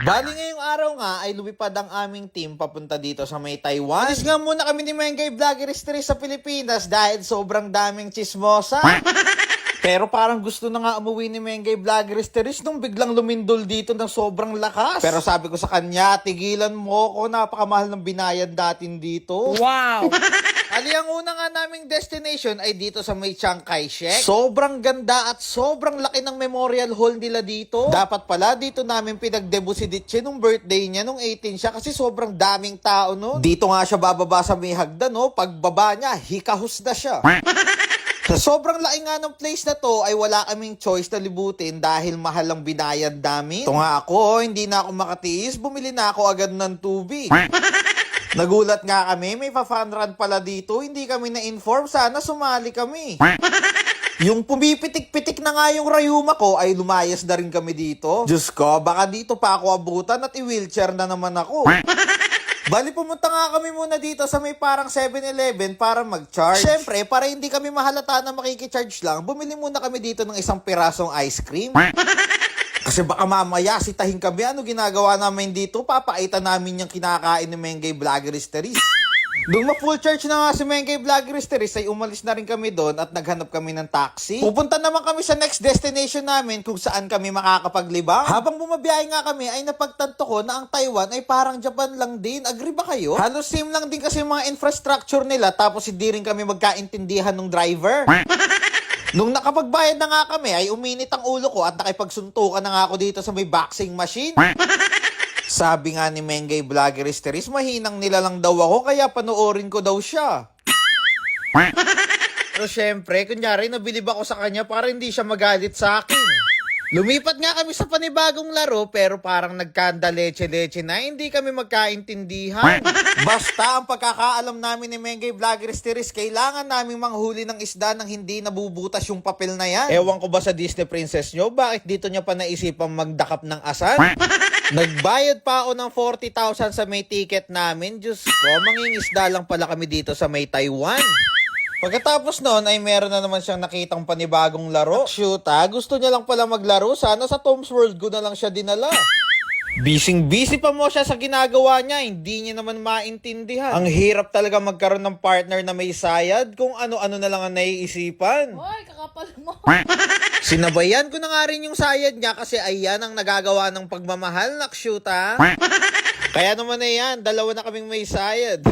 Bali ngayong araw nga ay lumipad ang aming team papunta dito sa may Taiwan. Alis nga muna kami ni Mengay Vloggeristry sa Pilipinas dahil sobrang daming chismosa. Pero parang gusto na nga umuwi ni Mengay Vloggeristry nung biglang lumindol dito ng sobrang lakas. Pero sabi ko sa kanya, tigilan mo ko, napakamahal ng binayad datin dito. Wow! Ali, ang una nga naming destination ay dito sa may Chiang Kai-shek. Sobrang ganda at sobrang laki ng memorial hall nila dito. Dapat pala dito namin pinag-debut si Ditche nung birthday niya nung 18 siya kasi sobrang daming tao no. Dito nga siya bababa sa may hagdan no. Pagbaba niya, hikahus na siya. Sa sobrang laki nga ng place na to ay wala kaming choice na libutin dahil mahal ang binayad namin. Ito nga ako, hindi na ako makatiis, bumili na ako agad ng tubig. Nagulat nga kami, may pa-fun run pala dito, hindi kami na-inform, sana sumali kami. Yung pumipitik-pitik na nga yung rayuma ko ay lumayas na rin kami dito. Diyos ko, baka dito pa ako abutan at i-wheelchair na naman ako. Bali, pumunta nga kami muna dito sa may parang 7-Eleven para mag-charge. Siyempre, para hindi kami mahalata na makikicharge lang, bumili muna kami dito ng isang pirasong ice cream. Kasi baka mamaya sitahin kami, ano ginagawa namin dito, papaitan namin yung kinakain ni Mengay Vloggeristry. Doon ma-full charge na nga si Mengay Vloggeristry ay umalis na rin kami doon at naghanap kami ng taxi. Pupunta naman kami sa next destination namin kung saan kami makakapaglibang. Habang bumabiyahe nga kami ay napagtanto ko na ang Taiwan ay parang Japan lang din. Agree ba kayo? Halos same lang din kasi mga infrastructure nila tapos hindi rin kami magkaintindihan ng driver. Nung nakapagbayad na nga kami ay uminit ang ulo ko at nakipagsuntukan na nga ako dito sa may boxing machine. Sabi nga ni Mengay Vloggeristry, mahinang nila lang daw ako kaya panoorin ko daw siya. Pero syempre, kunyari nabilib ako sa kanya para hindi siya magalit sa akin. Lumipat nga kami sa panibagong laro pero parang nagkanda-leche-leche na hindi kami magkaintindihan. Basta ang pagkakaalam namin ni Mengay Vloggeristry, kailangan namin manghuli ng isda nang hindi nabubutas yung papel na yan. Ewan ko ba sa Disney Princess nyo, bakit dito niya pa naisipang magdakap ng asan? Nagbayad pa ako ng 40,000 sa may ticket namin. Diyos ko, mangingisda lang pala kami dito sa may Taiwan. Pagkatapos noon ay meron na naman siyang nakitang panibagong laro. Shoot gusto niya lang pala maglaro. Sana sa Tom's World Go na lang siya dinala. Busy pa mo siya sa ginagawa niya. Hindi niya naman maintindihan. Ang hirap talaga magkaroon ng partner na may sayad kung ano-ano na lang ang naiisipan. Hoy, kakapal mo. Sinabayan ko na nga rin yung sayad niya kasi ayan ang nagagawa ng pagmamahal, nakshuta. Kaya naman na yan, dalawa na kaming may sayad.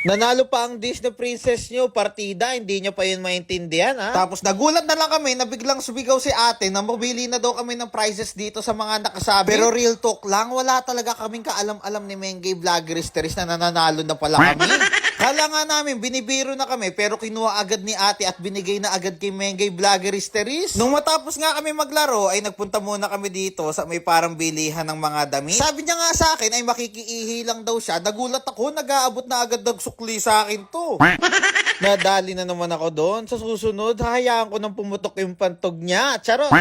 Nanalo pa ang Disney Princess nyo, partida, hindi nyo pa yun maintindihan, ha? Tapos nagulat na lang kami na biglang sumigaw si ate na mabili na daw kami ng prizes dito sa mga nakasabi. Pero real talk lang, wala talaga kaming kaalam-alam ni Mengay Vloggeristry na nananalo na pala kami. Kala nga namin, binibiro na kami, pero kinuha agad ni ate at binigay na agad kay Mengay Vloggeristry. Nung matapos nga kami maglaro, ay nagpunta muna kami dito sa may parang bilihan ng mga damit. Sabi niya nga sa akin ay makikiihi lang daw siya. Nagulat ako, nag-aabot na agad nagsukli sa akin to. Nadali na naman ako doon. Sa susunod, hahayaan ko nang pumutok yung pantog niya. Charot!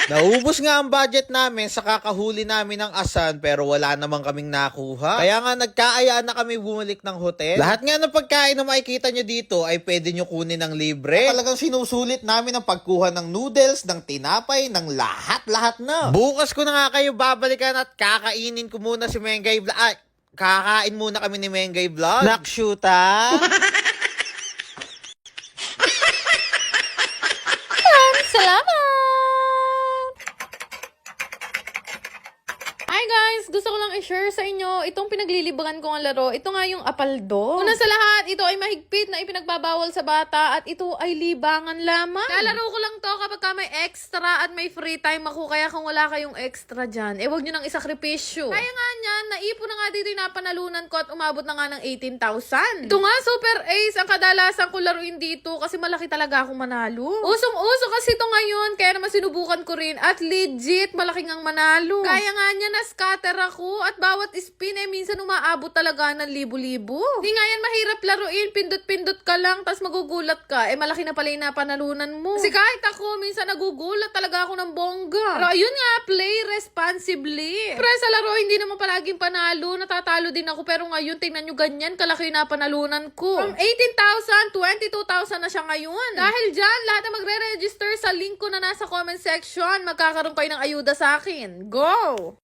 Naubos nga ang budget namin sa kakahuli namin ng asan pero wala naman kaming nakuha. Kaya nga nagkaayaan na kami bumalik ng hotel. Lahat nga ng pagkain na makikita nyo dito ay pwede nyo kunin ng libre. Talagang sinusulit namin ang pagkuha ng noodles, ng tinapay, ng lahat-lahat na. Bukas ko na nga kayo babalikan at kakainin ko muna si Mengay Vlog. Ay, kakain muna kami ni Mengay Vlog. Nakshuta! Salamat! Hi guys! Gusto ko lang i-share sa inyo itong pinaglilibangan ko ang laro. Ito nga yung apaldo. Una sa lahat, ito ay mahigpit na ipinagbabawal sa bata at ito ay libangan lamang. Lalaro ko lang to kapag ka may extra at may free time ako. Kaya kung wala kayong extra dyan, huwag nyo nang isakripisyo. Kaya nga niyan, naipon na nga dito yung napanalunan ko at umabot na nga ng 18,000. Ito nga, super ace ang kadalasan ko laruin dito kasi malaki talaga akong manalo. Usong-uso kasi ito ngayon, kaya naman sinubukan ko rin at legit malaki ngang manalo. Kaya nga niya na scatter scatter ako at bawat spin minsan umaabot talaga ng libo-libo. Di nga yan mahirap laruin, pindot-pindot ka lang tas magugulat ka. Malaki na pala yung napanalunan mo. Kasi kahit ako, minsan nagugulat talaga ako ng bongga. Pero ayun nga, play responsibly. Pero sa laro, hindi naman palaging panalo. Natatalo din ako pero ngayon, tingnan nyo ganyan, kalaki yung napanalunan ko. From 18,000, 22,000 na siya ngayon. Dahil dyan, lahat na magre-register sa link ko na nasa comment section, magkakaroon kayo ng ayuda sa akin. Go!